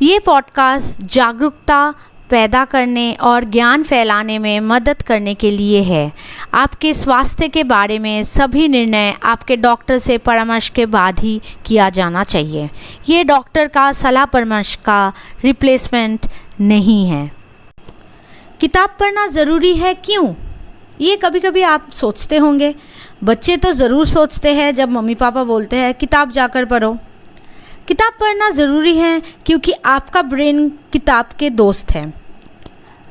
ये पॉडकास्ट जागरूकता पैदा करने और ज्ञान फैलाने में मदद करने के लिए है। आपके स्वास्थ्य के बारे में सभी निर्णय आपके डॉक्टर से परामर्श के बाद ही किया जाना चाहिए। ये डॉक्टर का सलाह परामर्श का रिप्लेसमेंट नहीं है। किताब पढ़ना ज़रूरी है क्यों? ये कभी कभी आप सोचते होंगे। बच्चे तो ज़रूर सोचते हैं जब मम्मी पापा बोलते हैं किताब जाकर पढ़ो। किताब पढ़ना ज़रूरी है क्योंकि आपका ब्रेन किताब के दोस्त है।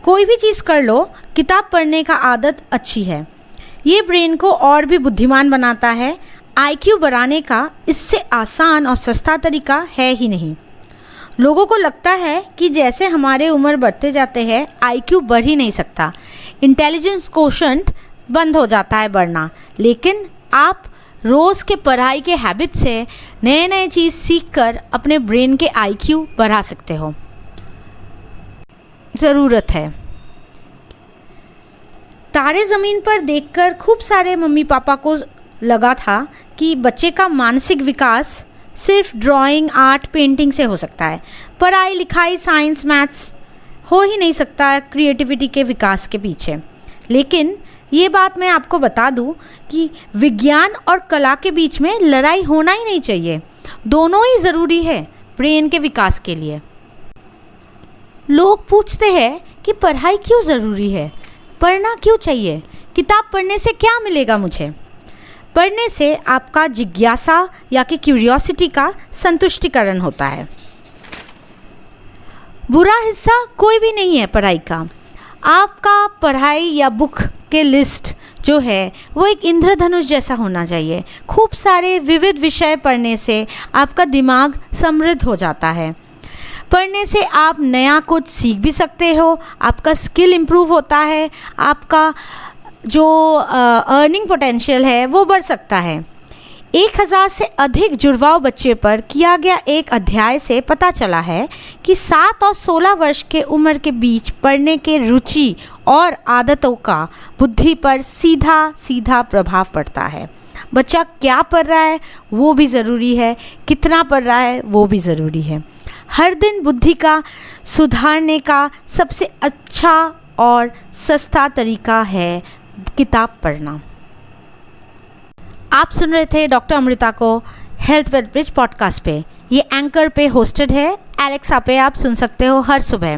कोई भी चीज़ कर लो, किताब पढ़ने का आदत अच्छी है। ये ब्रेन को और भी बुद्धिमान बनाता है। IQ बढ़ाने का इससे आसान और सस्ता तरीका है ही नहीं। लोगों को लगता है कि जैसे हमारे उम्र बढ़ते जाते हैं IQ बढ़ ही नहीं सकता, इंटेलिजेंस कोशेंट बंद हो जाता है बढ़ना। लेकिन आप रोज़ के पढ़ाई के हैबिट से नए नए चीज़ सीखकर अपने ब्रेन के IQ बढ़ा सकते हो। ज़रूरत है। तारे ज़मीन पर देखकर खूब सारे मम्मी पापा को लगा था कि बच्चे का मानसिक विकास सिर्फ ड्राइंग, आर्ट, पेंटिंग से हो सकता है। पढ़ाई लिखाई, साइंस, मैथ्स हो ही नहीं सकता है क्रिएटिविटी के विकास के पीछे। लेकिन ये बात मैं आपको बता दूं कि विज्ञान और कला के बीच में लड़ाई होना ही नहीं चाहिए। दोनों ही ज़रूरी है ब्रेन के विकास के लिए। लोग पूछते हैं कि पढ़ाई क्यों ज़रूरी है, पढ़ना क्यों चाहिए, किताब पढ़ने से क्या मिलेगा मुझे? पढ़ने से आपका जिज्ञासा या कि क्यूरियोसिटी का संतुष्टिकरण होता है। बुरा हिस्सा कोई भी नहीं है पढ़ाई का। आपका पढ़ाई या बुक के लिस्ट जो है वो एक इंद्रधनुष जैसा होना चाहिए। खूब सारे विविध विषय पढ़ने से आपका दिमाग समृद्ध हो जाता है। पढ़ने से आप नया कुछ सीख भी सकते हो, आपका स्किल इम्प्रूव होता है, आपका जो अर्निंग पोटेंशियल है वो बढ़ सकता है। 1000 से अधिक जुड़वाव बच्चे पर किया गया एक अध्ययन से पता चला है कि 7 और 16 वर्ष के उम्र के बीच पढ़ने के रुचि और आदतों का बुद्धि पर सीधा सीधा प्रभाव पड़ता है। बच्चा क्या पढ़ रहा है वो भी ज़रूरी है, कितना पढ़ रहा है वो भी ज़रूरी है। हर दिन बुद्धि का सुधारने का सबसे अच्छा और सस्ता तरीका है किताब पढ़ना। आप सुन रहे थे डॉक्टर अमृता को हेल्थ वेल ब्रिज पॉडकास्ट पे। ये एंकर पे होस्टेड है। एलेक्सा पे आप सुन सकते हो हर सुबह।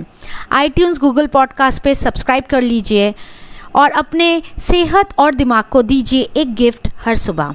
iTunes, गूगल पॉडकास्ट पे सब्सक्राइब कर लीजिए और अपने सेहत और दिमाग को दीजिए एक गिफ्ट हर सुबह।